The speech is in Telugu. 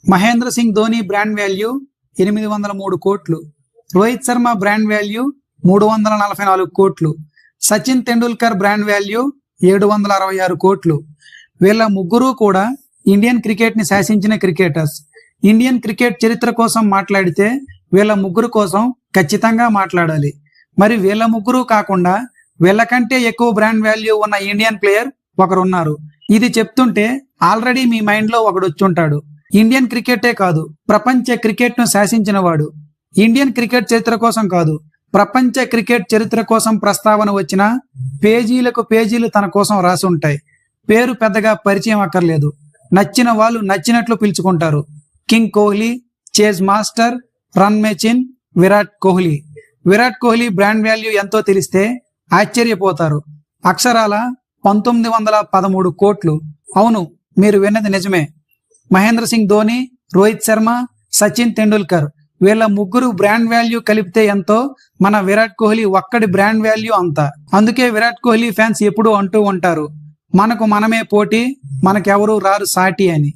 మహేంద్ర సింగ్ ధోని బ్రాండ్ వాల్యూ 803 కోట్లు. రోహిత్ శర్మ బ్రాండ్ వాల్యూ 344 కోట్లు. సచిన్ తెండూల్కర్ బ్రాండ్ వాల్యూ 766 కోట్లు. వీళ్ళ ముగ్గురు కూడా ఇండియన్ క్రికెట్ ని శాసించిన క్రికెటర్స్. ఇండియన్ క్రికెట్ చరిత్ర కోసం మాట్లాడితే వీళ్ళ ముగ్గురు కోసం ఖచ్చితంగా మాట్లాడాలి. మరి వీళ్ళ ముగ్గురు కాకుండా వీళ్ళకంటే ఎక్కువ బ్రాండ్ వాల్యూ ఉన్న ఇండియన్ ప్లేయర్ ఒకరున్నారు. ఇది చెప్తుంటే ఆల్రెడీ మీ మైండ్ లో ఒకడు వచ్చుంటాడు. ఇండియన్ క్రికెటే కాదు, ప్రపంచ క్రికెట్ ను శాసించిన వాడు. ఇండియన్ క్రికెట్ చరిత్ర కోసం కాదు, ప్రపంచ క్రికెట్ చరిత్ర కోసం ప్రస్తావన వచ్చిన పేజీలకు పేజీలు తన కోసం రాసి ఉంటాయి. పేరు పెద్దగా పరిచయం అక్కర్లేదు, నచ్చిన వాళ్ళు నచ్చినట్లు పిలుచుకుంటారు. King Kohli, chase master, run machine, Virat Kohli. Virat Kohli brand value ఎంతో తెలిస్తే ఆశ్చర్యపోతారు. అక్షరాల 1913 కోట్లు. అవును, మీరు విన్నది నిజమే. మహేంద్ర సింగ్ ధోని, రోహిత్ శర్మ, సచిన్ తెండూల్కర్ వీళ్ళ ముగ్గురు బ్రాండ్ వాల్యూ కలిపితే ఎంతో మన విరాట్ కోహ్లీ ఒక్కడి బ్రాండ్ వాల్యూ అంత. అందుకే విరాట్ కోహ్లీ ఫ్యాన్స్ ఎప్పుడూ అంటూ ఉంటారు, మనకు మనమే పోటీ, మనకెవరూ రారు సాటి అని.